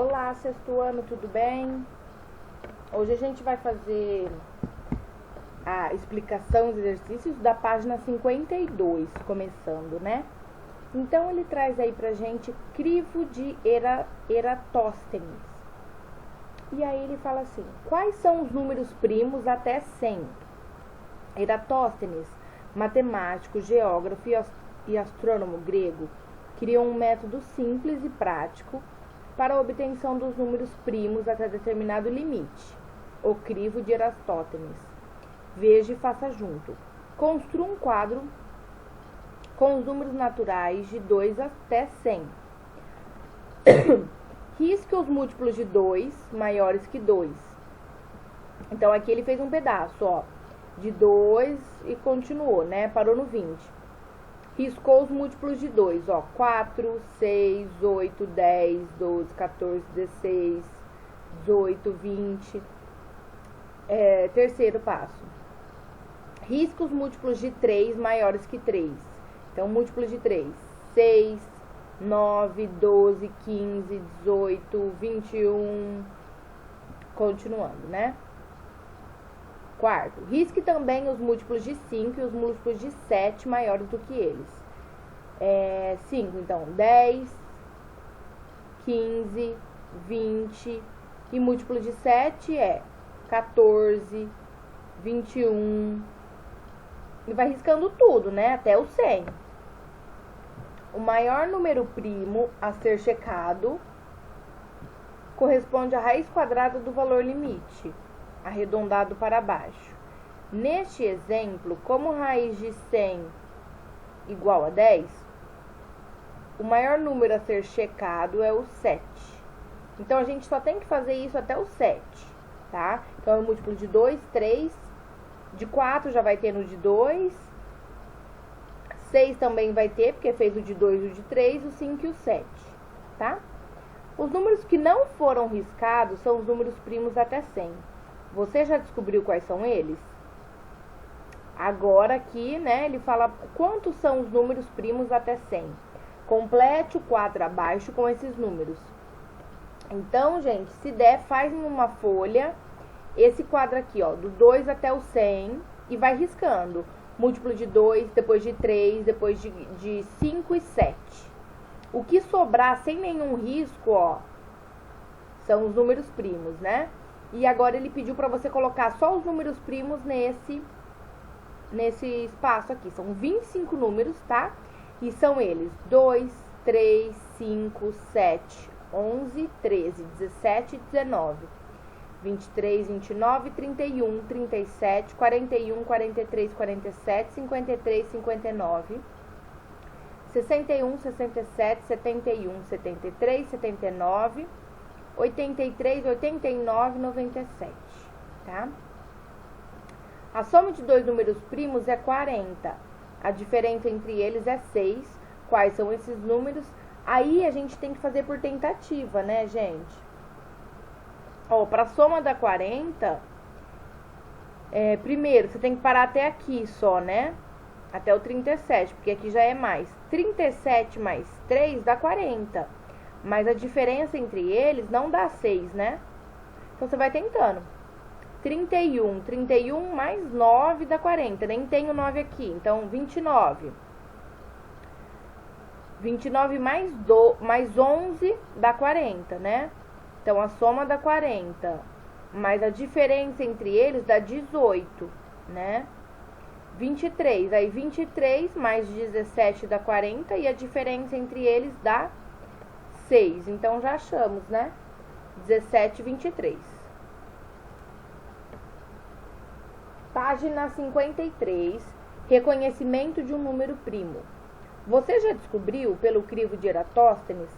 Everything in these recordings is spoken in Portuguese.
Olá, sexto ano, tudo bem? Hoje a gente vai fazer a explicação dos exercícios da página 52, começando, né? Então, ele traz aí pra gente crivo de Eratóstenes. E aí ele fala assim, quais são os números primos até 100? Eratóstenes, matemático, geógrafo e astrônomo grego, criou um método simples e prático para a obtenção dos números primos até determinado limite, o crivo de Eratóstenes. Veja e faça junto. Construa um quadro com os números naturais de 2 até 100. Risque os múltiplos de 2 maiores que 2. Então, aqui ele fez um pedaço, ó, de 2 e continuou, né? Parou no 20. Riscou os múltiplos de 2, ó, 4, 6, 8, 10, 12, 14, 16, 18, 20. Terceiro passo. Risca os múltiplos de 3 maiores que 3. Então, múltiplos de 3, 6, 9, 12, 15, 18, 21, continuando, né? Quarto, risque também os múltiplos de 5 e os múltiplos de 7 maiores do que eles. 5, então, 10, 15, 20, e múltiplo de 7 é 14, 21, e vai riscando tudo, né, até o 100. O maior número primo a ser checado corresponde à raiz quadrada do valor limite, arredondado para baixo. Neste exemplo, como raiz de 100 igual a 10, o maior número a ser checado é o 7. Então, a gente só tem que fazer isso até o 7, tá? Então, eu múltiplo de 2, 3, de 4 já vai ter no de 2, 6 também vai ter, porque fez o de 2 e o de 3, o 5 e o 7, tá? Os números que não foram riscados são os números primos até 100. Você já descobriu quais são eles? Agora aqui, né, ele fala quantos são os números primos até 100. Complete o quadro abaixo com esses números. Então, gente, se der, faz em uma folha esse quadro aqui, ó, do 2 até o 100 e vai riscando. Múltiplo de 2, depois de 3, depois de 5 e 7. O que sobrar sem nenhum risco, ó, são os números primos, né? E agora ele pediu para você colocar só os números primos nesse espaço aqui. São 25 números, tá? E são eles 2, 3, 5, 7, 11, 13, 17 e 19. 23, 29, 31, 37, 41, 43, 47, 53, 59, 61, 67, 71, 73, 79, 83, 89, 97, tá? A soma de dois números primos é 40. A diferença entre eles é 6. Quais são esses números? Aí a gente tem que fazer por tentativa, né, gente? Ó, para a soma da 40, primeiro você tem que parar até aqui só, né? Até o 37, porque aqui já é mais. 37 mais 3 dá 40. Mas a diferença entre eles não dá 6, né? Então, você vai tentando. 31. 31 mais 9 dá 40. Nem tem o 9 aqui. Então, 29. 29 mais 11 dá 40, né? Então, a soma dá 40. Mas a diferença entre eles dá 18, né? 23. Aí, 23 mais 17 dá 40. E a diferença entre eles dá 6. Então, já achamos, né? 17 e 23. Página 53. Reconhecimento de um número primo. Você já descobriu, pelo crivo de Eratóstenes,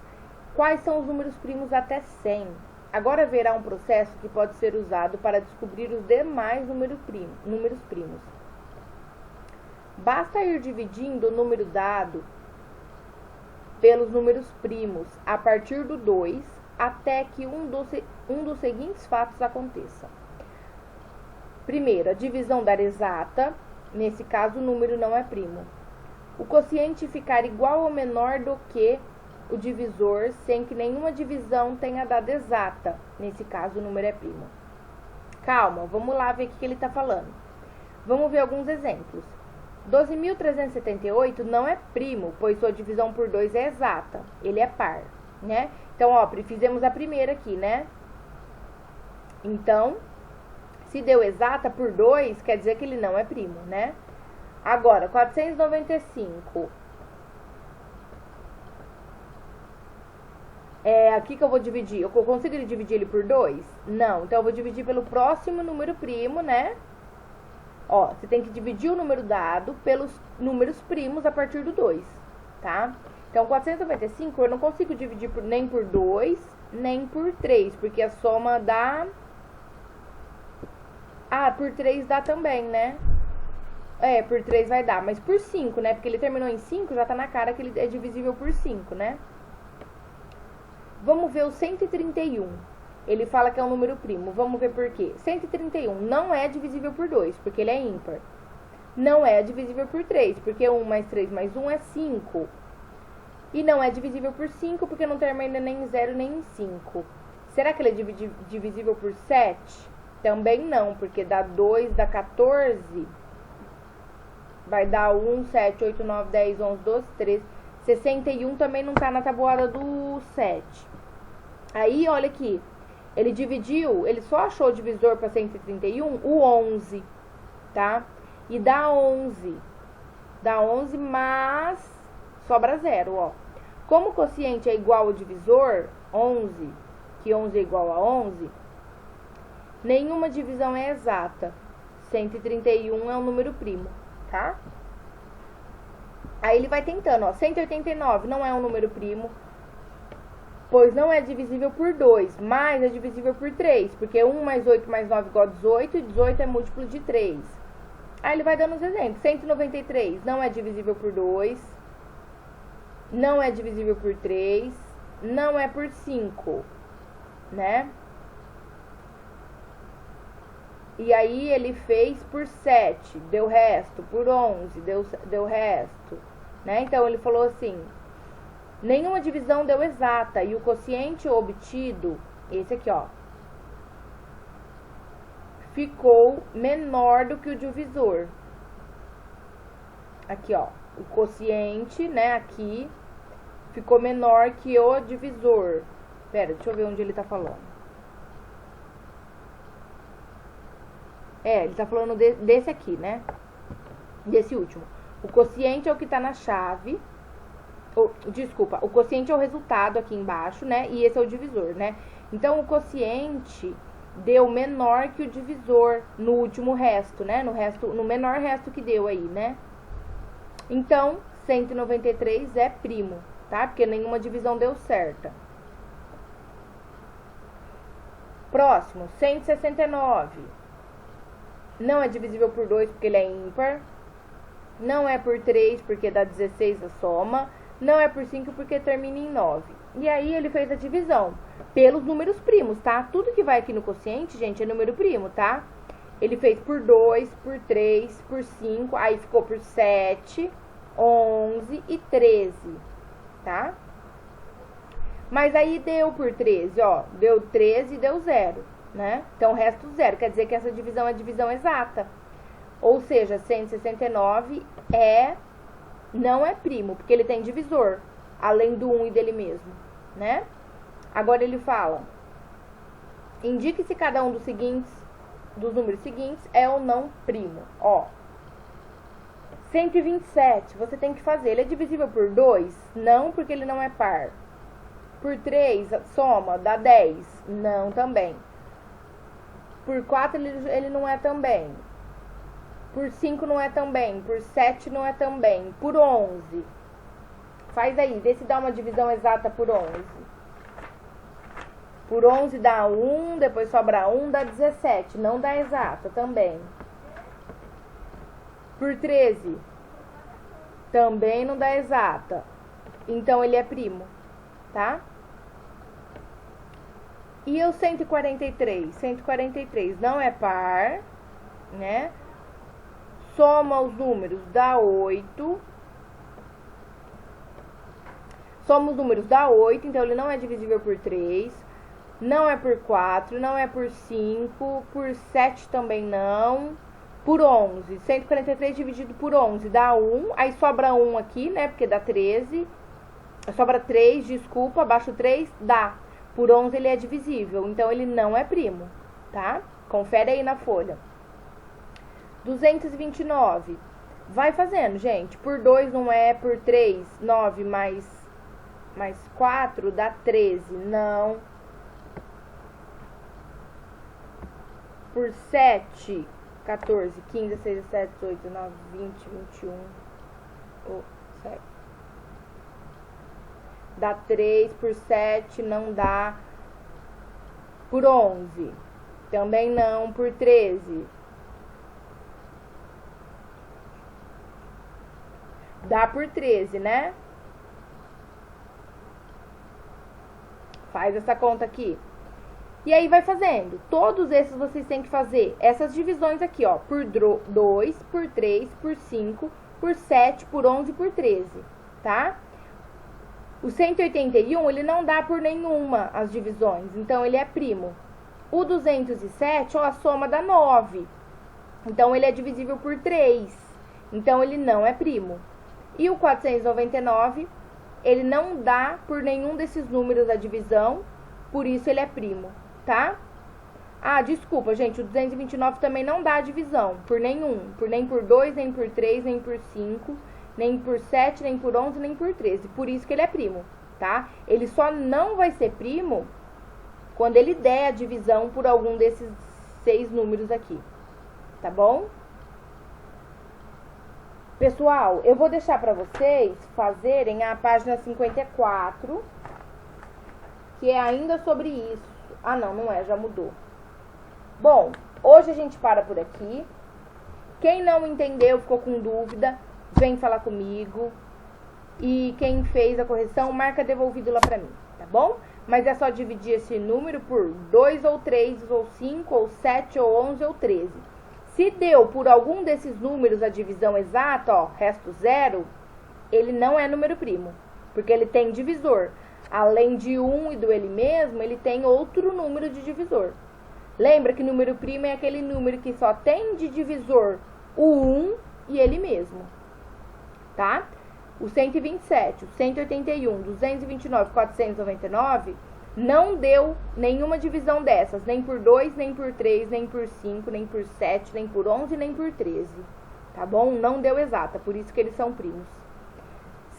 quais são os números primos até 100? Agora verá um processo que pode ser usado para descobrir os demais números primos. Basta ir dividindo o número dado pelos números primos a partir do 2 até que um dos seguintes fatos aconteça. Primeiro, a divisão dar exata. Nesse caso, o número não é primo. O quociente ficar igual ou menor do que o divisor sem que nenhuma divisão tenha dado exata. Nesse caso, o número é primo. Calma, vamos lá ver o que ele está falando. Vamos ver alguns exemplos. 12.378 não é primo, pois sua divisão por 2 é exata. Ele é par, né? Então, ó, fizemos a primeira aqui, né? Então, se deu exata por 2, quer dizer que ele não é primo, né? Agora, 495. É aqui que eu vou dividir. Eu consigo dividir ele por 2? Não. Então, eu vou dividir pelo próximo número primo, né? Ó, você tem que dividir o número dado pelos números primos a partir do 2, tá? Então, 495 eu não consigo dividir nem por 2, nem por 3, porque a soma dá... Ah, por 3 dá também, né? É, por 3 vai dar, mas por 5, né? Porque ele terminou em 5, já tá na cara que ele é divisível por 5, né? Vamos ver o 131. Ele fala que é um número primo. Vamos ver por quê. 131 não é divisível por 2, porque ele é ímpar. Não é divisível por 3, porque 1 mais 3 mais 1 é 5. E não é divisível por 5, porque não termina nem em 0 nem em 5. Será que ele é divisível por 7? Também não, porque dá 2, dá 14. Vai dar 1, 7, 8, 9, 10, 11, 12, 13. 61 também não tá na tabuada do 7. Aí, olha aqui. Ele dividiu, ele só achou o divisor para 131, o 11, tá? E dá 11. Dá 11, mas sobra 0, ó. Como o quociente é igual ao divisor, 11, que 11 é igual a 11, nenhuma divisão é exata. 131 é um número primo, tá? Aí ele vai tentando, ó. 189 não é um número primo, pois não é divisível por 2, mas é divisível por 3, porque 1 mais 8 mais 9 igual a 18, e 18 é múltiplo de 3. Aí ele vai dando os exemplos. 193 não é divisível por 2, não é divisível por 3, não é por 5, né? E aí ele fez por 7, deu resto, por 11, deu resto, né? Então ele falou assim... Nenhuma divisão deu exata e o quociente obtido, esse aqui, ó, ficou menor do que o divisor. Aqui, ó, o quociente, né, aqui, ficou menor que o divisor. Pera, deixa eu ver onde ele tá falando. É, ele tá falando desse aqui, né, desse último. O quociente é o que tá na chave... Desculpa, o quociente é o resultado aqui embaixo, né? E esse é o divisor, né? Então, o quociente deu menor que o divisor no último resto, né? No menor resto que deu aí, né? Então, 193 é primo, tá? Porque nenhuma divisão deu certa. Próximo, 169. Não é divisível por 2 porque ele é ímpar. Não é por 3 porque dá 16 a soma. Não é por 5 porque termina em 9. E aí ele fez a divisão pelos números primos, tá? Tudo que vai aqui no quociente, gente, é número primo, tá? Ele fez por 2, por 3, por 5, aí ficou por 7, 11 e 13, tá? Mas aí deu por 13, ó, deu 13 e deu 0, né? Então, o resto 0, quer dizer que essa divisão é divisão exata. Ou seja, 169 não é primo, porque ele tem divisor, além do 1 e dele mesmo, né? Agora ele fala, indique se cada um dos números seguintes é ou não primo. Ó, 127, você tem que fazer, ele é divisível por 2? Não, porque ele não é par. Por 3, soma, dá 10? Não, também. Por 4, ele não é também. Por 5 não é também, por 7 não é também, por 11. Faz aí, vê se dá uma divisão exata por 11. Por 11 dá 1, depois sobra 1, dá 17, não dá exata também. Por 13, também não dá exata, então ele é primo, tá? E o 143? 143 não é par, né? Soma os números, dá 8. Somos números da 8, então ele não é divisível por 3, não é por 4, não é por 5, por 7 também não, por 11. 143 dividido por 11 dá 1, aí sobra 1 aqui, né, porque dá 13. Sobra 3, desculpa, abaixo 3, dá. Por 11 ele é divisível, então ele não é primo, tá? Confere aí na folha. 229. Vai fazendo, gente. Por 2 não é, por 3, 9 mais 4 dá 13, não. Por 7, 14, 15, 16, 17, 18, 19, 20, 21, 7. Dá 3, por 7 não dá. Por 11 também não, por 13 dá por 13, né? Faz essa conta aqui. E aí vai fazendo. Todos esses vocês têm que fazer essas divisões aqui, ó. Por 2, por 3, por 5, por 7, por 11, por 13, tá? O 181, ele não dá por nenhuma as divisões, então ele é primo. O 207, ó, a soma dá 9. Então ele é divisível por 3. Então ele não é primo. E o 499, ele não dá por nenhum desses números a divisão, por isso ele é primo, tá? Ah, desculpa, gente, o 229 também não dá a divisão por nenhum, nem por 2, nem por 3, nem por 5, nem por 7, nem por 11, nem por 13. Por isso que ele é primo, tá? Ele só não vai ser primo quando ele der a divisão por algum desses 6 números aqui, tá bom? Pessoal, eu vou deixar pra vocês fazerem a página 54, que é ainda sobre isso. Ah, não é, já mudou. Bom, hoje a gente para por aqui. Quem não entendeu, ficou com dúvida, vem falar comigo. E quem fez a correção, marca devolvido lá pra mim, tá bom? Mas é só dividir esse número por 2 ou 3 ou 5 ou 7 ou 11 ou 13. Se deu por algum desses números a divisão exata, ó, resto 0, ele não é número primo, porque ele tem divisor. Além de 1 e do ele mesmo, ele tem outro número de divisor. Lembra que número primo é aquele número que só tem de divisor o 1 e ele mesmo, tá? O 127, o 181, 229, 499 não deu nenhuma divisão dessas, nem por 2, nem por 3, nem por 5, nem por 7, nem por 11, nem por 13, tá bom? Não deu exata, por isso que eles são primos.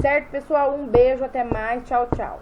Certo, pessoal? Um beijo, até mais, tchau, tchau.